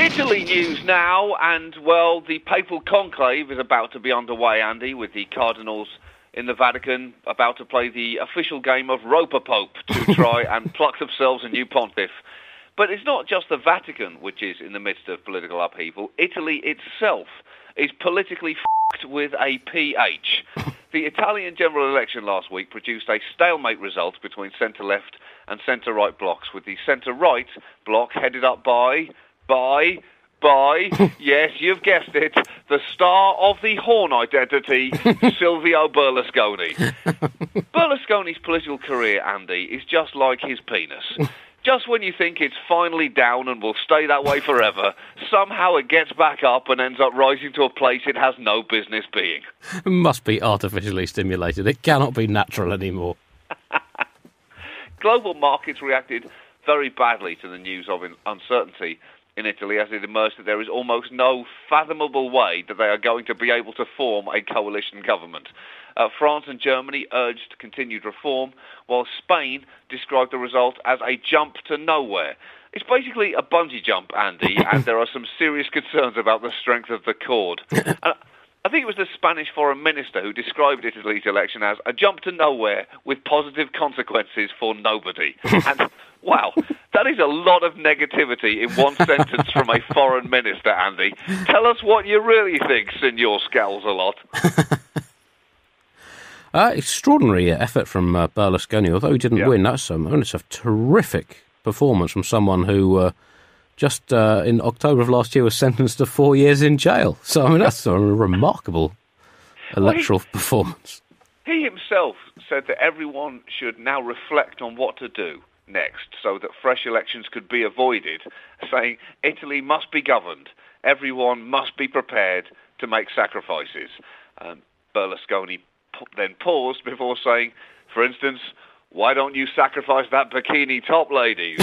Italy news now, and, well, the papal conclave is about to be underway, Andy, with the cardinals in the Vatican about to play the official game of rope-a-pope to try and pluck themselves a new pontiff. But it's not just the Vatican which is in the midst of political upheaval. Italy itself is politically f***ed with a PH. The Italian general election last week produced a stalemate result between centre-left and centre-right blocs, with the centre-right bloc headed up by, yes, you've guessed it, the star of the Horn identity, Silvio Berlusconi. Berlusconi's political career, Andy, is just like his penis. Just when you think it's finally down and will stay that way forever, somehow it gets back up and ends up rising to a place it has no business being. It must be artificially stimulated. It cannot be natural anymore. Global markets reacted very badly to the news of uncertainty in Italy as it emerged that there is almost no fathomable way that they are going to be able to form a coalition government. France and Germany urged continued reform, while Spain described the result as a jump to nowhere. It's basically a bungee jump, Andy, and there are some serious concerns about the strength of the cord. I think it was the Spanish foreign minister who described Italy's election as a jump to nowhere with positive consequences for nobody. And, wow, that is a lot of negativity in one sentence from a foreign minister, Andy. Tell us what you really think, Signor Scowls-a-lot. Extraordinary effort from Berlusconi, although he didn't win. That's a terrific performance from someone who just in October of last year was sentenced to 4 years in jail. So, I mean, that's a remarkable electoral performance. He himself said that everyone should now reflect on what to do next so that fresh elections could be avoided, saying Italy must be governed. Everyone must be prepared to make sacrifices. Berlusconi then paused before saying, for instance, why don't you sacrifice that bikini top, ladies?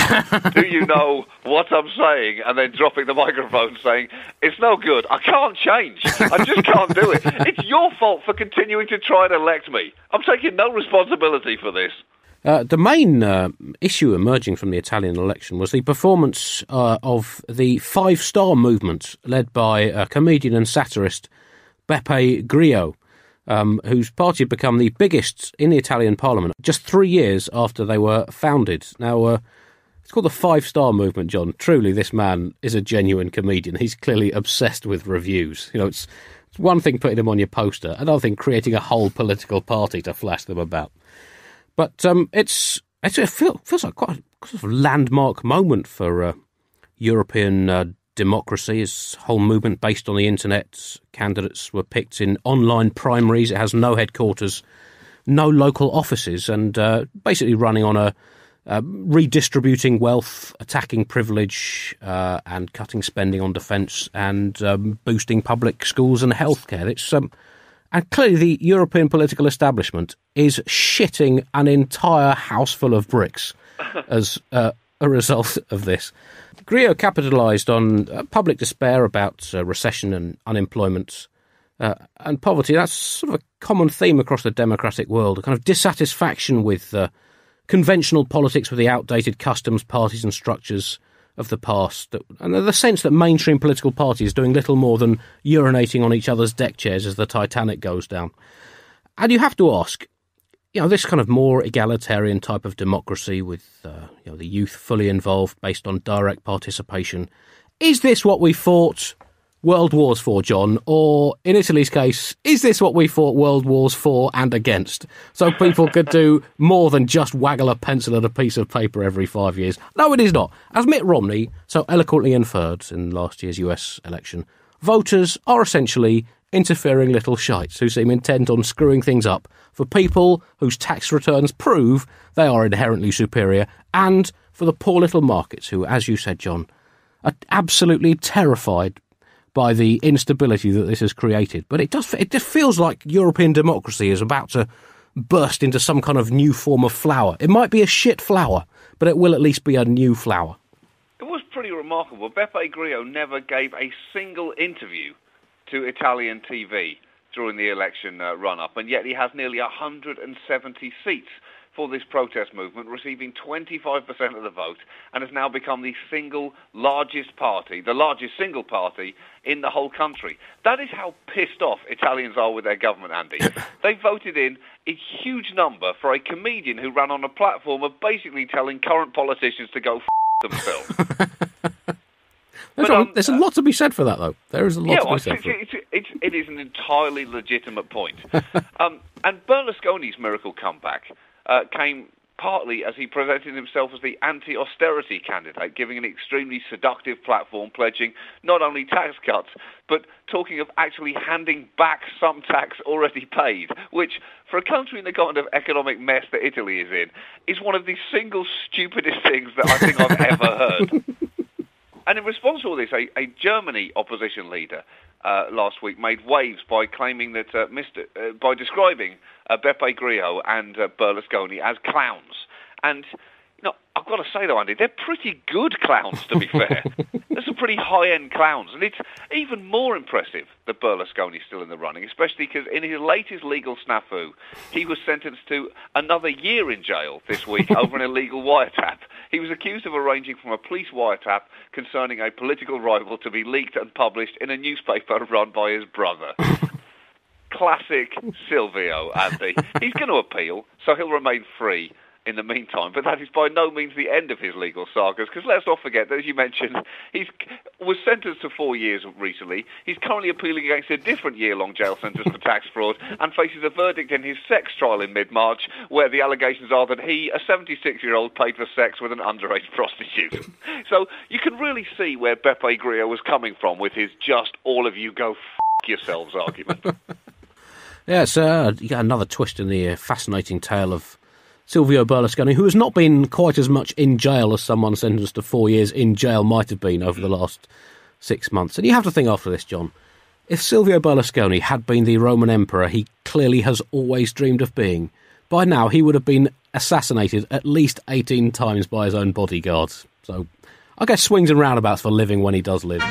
Do you know what I'm saying? And then dropping the microphone saying, it's no good. I can't change. I just can't do it. It's your fault for continuing to try and elect me. I'm taking no responsibility for this. The main issue emerging from the Italian election was the performance of the five-star movement led by comedian and satirist Beppe Grillo, whose party had become the biggest in the Italian parliament just 3 years after they were founded. Now, it's called the Five-Star Movement, John. Truly, this man is a genuine comedian. He's clearly obsessed with reviews. You know, it's one thing putting him on your poster, another thing creating a whole political party to flash them about. But it feels like quite a sort of landmark moment for European democracy. His whole movement based on the internet. Candidates were picked in online primaries. It has no headquarters, no local offices, and basically running on a redistributing wealth, attacking privilege, and cutting spending on defence, and boosting public schools and healthcare. It's and clearly the European political establishment is shitting an entire house full of bricks as a result of this. Grillo capitalised on public despair about recession and unemployment and poverty. That's sort of a common theme across the democratic world, a kind of dissatisfaction with conventional politics, with the outdated customs, parties and structures of the past, and the sense that mainstream political parties are doing little more than urinating on each other's deck chairs as the Titanic goes down. And you have to ask, you know, this kind of more egalitarian type of democracy with the youth fully involved based on direct participation, is this what we fought world wars for, John? Or, in Italy's case, is this what we fought world wars for and against? So people could do more than just waggle a pencil at a piece of paper every 5 years. No, it is not. As Mitt Romney so eloquently inferred in last year's US election, voters are essentially interfering little shites who seem intent on screwing things up for people whose tax returns prove they are inherently superior, and for the poor little markets who, as you said, John, are absolutely terrified by the instability that this has created. But it just feels like European democracy is about to burst into some kind of new form of flower. It might be a shit flower, but it will at least be a new flower. It was pretty remarkable. Beppe Grillo never gave a single interview to Italian TV during the election run-up, and yet he has nearly 170 seats for this protest movement, receiving 25% of the vote, and has now become the single largest party, the largest single party in the whole country. That is how pissed off Italians are with their government, Andy. They voted in a huge number for a comedian who ran on a platform of basically telling current politicians to go themselves. There's a lot to be said for that, though. There is a lot to be said for it. It is an entirely legitimate point. And Berlusconi's miracle comeback came partly as he presented himself as the anti-austerity candidate, giving an extremely seductive platform, pledging not only tax cuts, but talking of actually handing back some tax already paid, which, for a country in the kind of economic mess that Italy is in, is one of the single stupidest things that I think I've ever heard. And in response to all this, a Germany opposition leader last week made waves by claiming that by describing Beppe Grillo and Berlusconi as clowns. And I've got to say though, Andy, they're pretty good clowns, to be fair. They're some pretty high-end clowns, and it's even more impressive that Berlusconi's still in the running, especially because in his latest legal snafu, he was sentenced to another year in jail this week over an illegal wiretap. He was accused of arranging from a police wiretap concerning a political rival to be leaked and published in a newspaper run by his brother. Classic Silvio, Andy. He's going to appeal, so he'll remain free in the meantime, but that is by no means the end of his legal sagas, because let's not forget that, as you mentioned, he was sentenced to 4 years recently. He's currently appealing against a different year-long jail sentence for tax fraud and faces a verdict in his sex trial in mid-March, where the allegations are that he, a 76-year-old, paid for sex with an underage prostitute. So you can really see where Beppe Grillo was coming from with his just all of you go f*** yourselves argument. Yeah, it's another twist in the fascinating tale of Silvio Berlusconi, who has not been quite as much in jail as someone sentenced to 4 years in jail might have been over the last 6 months. And you have to think after this, John, if Silvio Berlusconi had been the Roman emperor he clearly has always dreamed of being, by now he would have been assassinated at least 18 times by his own bodyguards. So I guess swings and roundabouts for living when he does live.